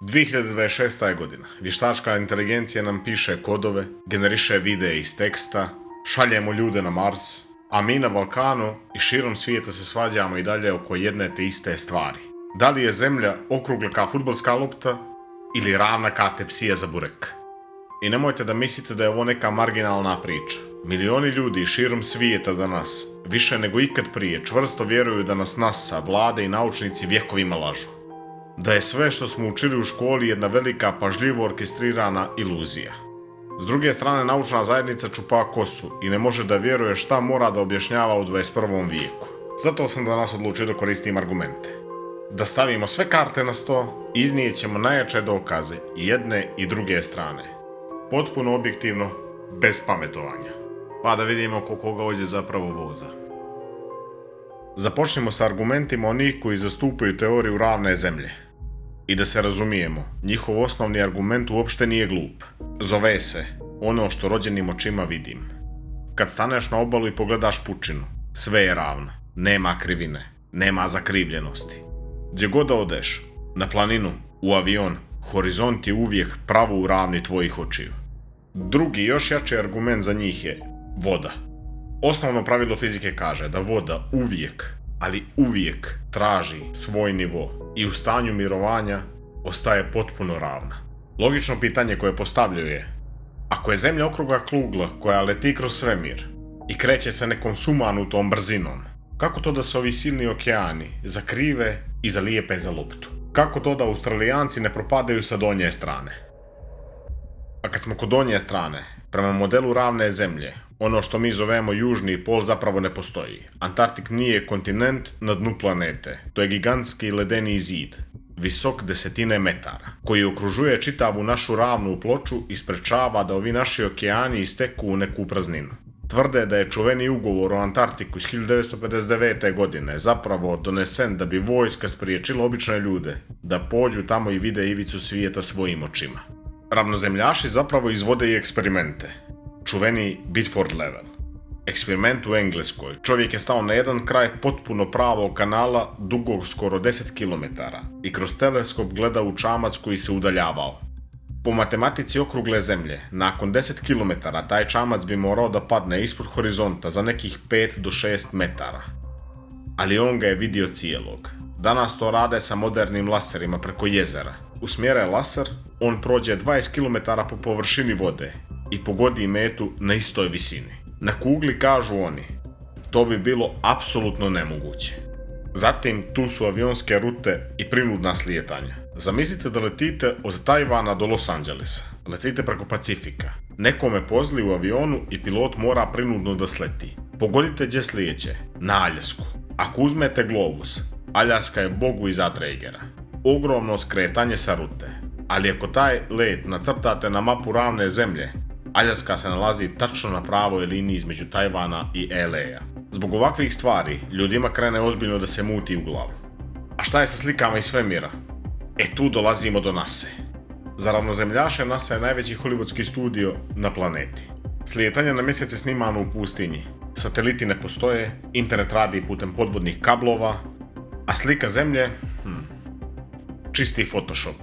2026. je godina. Vještačka inteligencija nam piše kodove, generiše videe iz teksta, šaljemo ljude na Mars, a mi na Balkanu i širom svijeta se svađamo i dalje oko jedne te iste stvari. Da li je zemlja okrugla kao fudbalska lopta ili ravna kao tepsija za burek? I nemojte da mislite da je ovo neka marginalna priča. Milioni ljudi širom svijeta danas, više nego ikad prije, čvrsto vjeruju da nas NASA, vlade i naučnici vjekovima lažu. Da je sve što smo učili u školi jedna velika, pažljivo orkestrirana iluzija. S druge strane, naučna zajednica čupa kosu i ne može da vjeruje šta mora da objašnjava u 21. vijeku. Zato sam danas odlučio da koristim argumente. Da stavimo sve karte na sto, iznijet ćemo najjače dokaze i jedne i druge strane. Potpuno objektivno, bez pametovanja. Pa da vidimo ko koga ovdje zapravo voza. Započnimo sa argumentima onih koji zastupaju teoriju ravne zemlje. I da se razumijemo, njihov osnovni argument uopšte nije glup. Zove se ono što rođenim očima vidim. Kad staneš na obalu i pogledaš pučinu, sve je ravno, nema krivine, nema zakrivljenosti. Gdje god da odeš, na planinu, u avion, horizont je uvijek pravo u ravni tvojih očiju. Drugi, još jači argument za njih je voda. Osnovno pravilo fizike kaže da voda uvijek, ali uvijek traži svoj nivo i u stanju mirovanja ostaje potpuno ravna. Logično pitanje koje postavljaju je: ako je Zemlja okrugla kugla koja leti kroz svemir i kreće se nekom sumanutom brzinom, kako to da se ovi silni okeani zakrive i zalijepe za loptu? Kako to da Australijanci ne propadaju sa donje strane? A kad smo kod donje strane, prema modelu ravne zemlje, ono što mi zovemo južni pol zapravo ne postoji. Antarktik nije kontinent na dnu planete. To je gigantski ledeni zid, visok desetine metara, koji okružuje čitavu našu ravnu ploču i sprečava da ovi naši okeani isteku u neku prazninu. Tvrde da je čuveni ugovor o Antarktiku iz 1959. godine zapravo donesen da bi vojska spriječila obične ljude da pođu tamo i vide ivicu svijeta svojim očima. Ravnozemljaši zapravo izvode i eksperimente. Čuveni Biddeford level. Eksperiment u Engleskoj. Čovjek je stao na jedan kraj potpuno pravog kanala dugog skoro 10 km i kroz teleskop gleda u čamac koji se udaljavao. Po matematici okrugle zemlje, nakon 10 km taj čamac bi morao da padne ispod horizonta za nekih 5 do 6 metara. Ali on ga je vidio cijelog. Danas to rade sa modernim laserima preko jezera. Usmjere laser, on prođe 20 km po površini vode i pogodi metu na istoj visini. Na kugli, kažu oni, to bi bilo apsolutno nemoguće. Zatim tu su avionske rute i prinudna slijetanja. Zamislite da letite od Tajvana do Los Angelesa. Letite preko Pacifika. Nekome pozli u avionu i pilot mora prinudno da sleti. Pogodite gdje slijeće, na Aljasku. Ako uzmete globus, Aljaska je bogu iza Traegera. Ogromno skretanje sa rute. Ali ako taj let nacrtate na mapu ravne zemlje, Aljaska se nalazi tačno na pravoj liniji između Tajvana i LA-a. Zbog ovakvih stvari, ljudima krene ozbiljno da se muti u glavu. A šta je sa slikama iz svemira? Tu dolazimo do NASA. Za ravnozemljaše NASA je najveći hollywoodski studio na planeti. Slijetanje na mjesec je snimano u pustinji. Sateliti ne postoje, internet radi putem podvodnih kablova, a slika zemlje? Čisti Photoshop.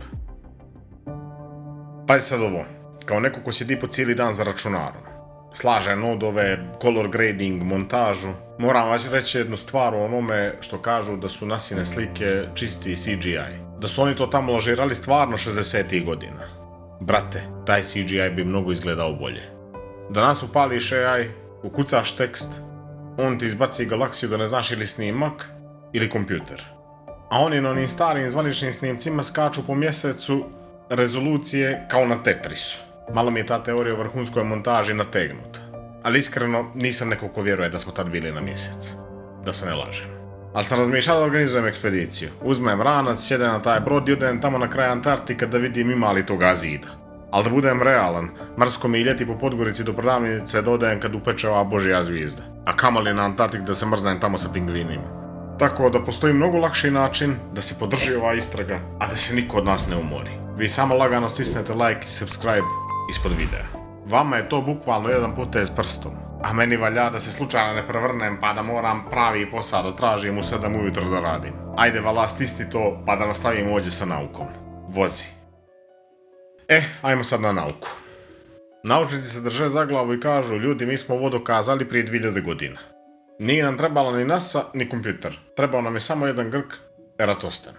Pazi sad ovo, kao neko ko sjedi po cijeli dan za računarom, slaže nodove, color grading, montažu, moram vam reći jednu stvar o onome što kažu da su nasine slike čisti CGI. Da su oni to tamo lažirali stvarno 60-ih godina. Brate, taj CGI bi mnogo izgledao bolje. Danas upališ AI, ukucaš tekst, on ti izbaci galaksiju da ne znaš ili snimak ili kompjuter. A oni na onim starim zvaničnim snimcima skaču po mjesecu rezolucije kao na Tetrisu. Malo mi je ta teorija o vrhunskoj montaži nategnuta. Ali iskreno nisam neko ko vjeruje da smo tad bili na mjesec. Da se ne lažem. Ali sam razmišljao da organizujem ekspediciju. Uzmem ranac, sjedem na taj brod i odem tamo na kraj Antarktika da vidim ima li toga zida. Ali da budem realan, mrsko mi ljeti po Podgorici do prodavnice da odem kad upeče ova božja zvijezda. A kamoli na Antarktik da se mrznem tamo sa pingvinima. Tako da postoji mnogo lakši način da se podrži ova istraga, a da se niko od nas ne umori. Vi samo lagano stisnete like i subscribe ispod videa. Vama je to bukvalno jedan potez prstom, a meni valja da se slučajno ne prevrnem pa da moram pravi posao da tražim u 7 ujutro da radim. Ajde vala, stisni to pa da nastavim ovdje sa naukom. Vozi. Ajmo sad na nauku. Naučnici se drže za glavu i kažu, ljudi, mi smo ovo dokazali prije 2000 godina. Nije nam trebala ni NASA, ni kompjuter. Trebao nam je samo jedan Grk, Eratostan.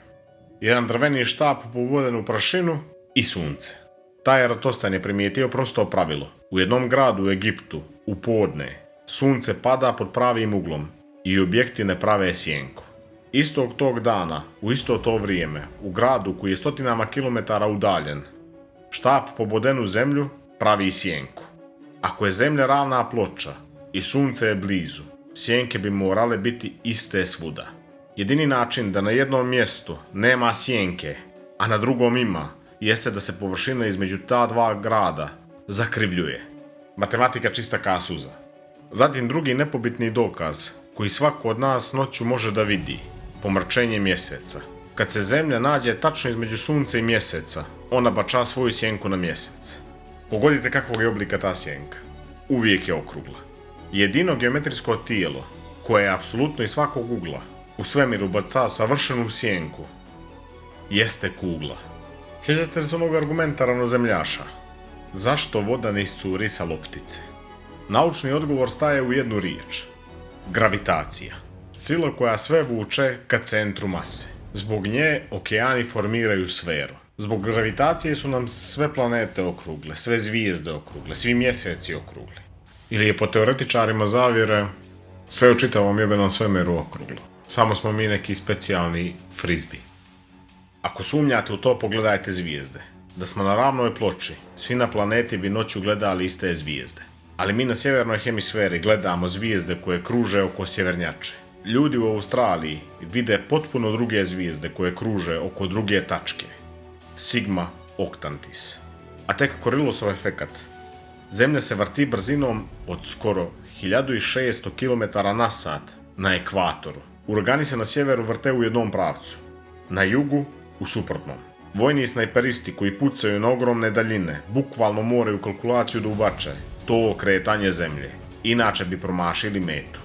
Jedan drveni štap povoden u prašinu i sunce. Taj Eratostan je primijetio prosto pravilo. U jednom gradu u Egiptu, u podne, sunce pada pod pravim uglom i objekti ne prave sjenku. Istog tog dana, u isto to vrijeme, u gradu koji je stotinama kilometara udaljen, štap poboden u zemlju pravi sjenku. Ako je zemlja ravna ploča i sunce je blizu, sjenke bi morale biti iste svuda. Jedini način da na jednom mjestu nema sjenke, a na drugom ima, jeste da se površina između ta dva grada zakrivljuje. Matematika čista ka suza. Zatim drugi nepobitni dokaz, koji svako od nas noću može da vidi, pomračenje mjeseca. Kad se zemlja nađe tačno između sunca i mjeseca, ona bača svoju sjenku na mjesec. Pogodite kakvog je oblika ta sjenka. Uvijek je okrugla. Jedino geometrijsko tijelo, koje je apsolutno iz svakog ugla u svemiru baca savršenu sjenku, jeste kugla. Sjećate li se onog argumenta ravnozemljaša? Zašto voda ne iscuri sa loptice? Naučni odgovor staje u jednu riječ. Gravitacija. Sila koja sve vuče ka centru mase. Zbog nje okeani formiraju sferu. Zbog gravitacije su nam sve planete okrugle, sve zvijezde okrugle, svi mjeseci okrugli. Ili je po teoretičarima zavjere sve u čitavom jebenom svemiru okruglo. Samo smo mi neki specijalni frizbi. Ako sumnjate u to, pogledajte zvijezde. Da smo na ravnoj ploči, svi na planeti bi noću gledali iste zvijezde. Ali mi na sjevernoj hemisferi gledamo zvijezde koje kruže oko sjevernjače. Ljudi u Australiji vide potpuno druge zvijezde koje kruže oko druge tačke. Sigma Octantis. A tek Korilosov efekat. Zemlja se vrti brzinom od skoro 1600 km/h na ekvatoru. Uragani se na sjeveru vrte u jednom pravcu. Na jugu u suprotnom. Vojni snajperisti koji pucaju na ogromne daljine bukvalno moraju kalkulaciju da ubače to okretanje zemlje. Inače bi promašili metu.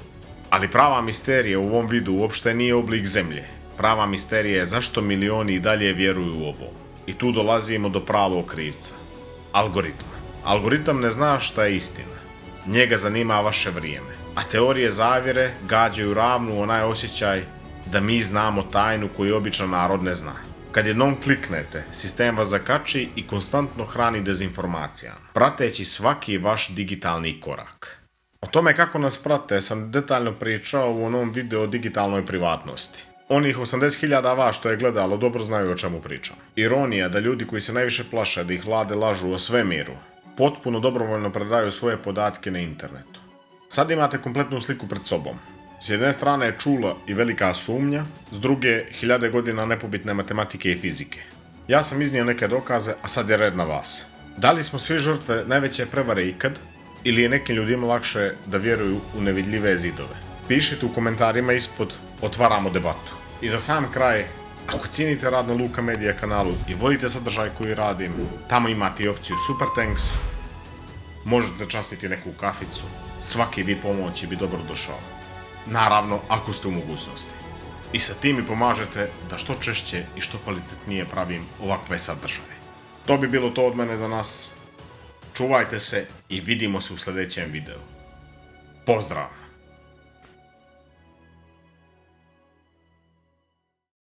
Ali prava misterija u ovom videu uopšte nije oblik zemlje. Prava misterija je zašto milioni i dalje vjeruju u ovo. I tu dolazimo do pravog krivca. Algoritam. Algoritam ne zna šta je istina. Njega zanima vaše vrijeme. A teorije zavjere gađaju ravnu onaj osjećaj da mi znamo tajnu koju običan narod ne zna. Kad jednom kliknete, sistem vas zakači i konstantno hrani dezinformacijama, prateći svaki vaš digitalni korak. O tome kako nas prate sam detaljno pričao u onom videu o digitalnoj privatnosti. Onih 80.000 vas što je gledalo dobro znaju o čemu pričam. Ironija da ljudi koji se najviše plaše da ih vlade lažu o svemiru, potpuno dobrovoljno predaju svoje podatke na internetu. Sad imate kompletnu sliku pred sobom. S jedne strane je čula i velika sumnja, s druge 1000 godina nepobitne matematike i fizike. Ja sam iznio neke dokaze, a sad je red na vas. Da li smo svi žrtve najveće prevare ikad, ili je nekim ljudima lakše da vjeruju u nevidljive zidove? Pišite u komentarima ispod, otvaramo debatu. I za sam kraj, ako cijenite rad na Luka Media kanalu i volite sadržaj koji radim, tamo imate i opciju Super Thanks. Možete častiti neku kaficu, svaki vid pomoći bi dobro došao. Naravno, ako ste u mogućnosti. I sa tim mi pomažete da što češće i što kvalitetnije pravim ovakve sadržaje. To bi bilo to od mene danas. Čuvajte se i vidimo se u sljedećem videu. Pozdrav!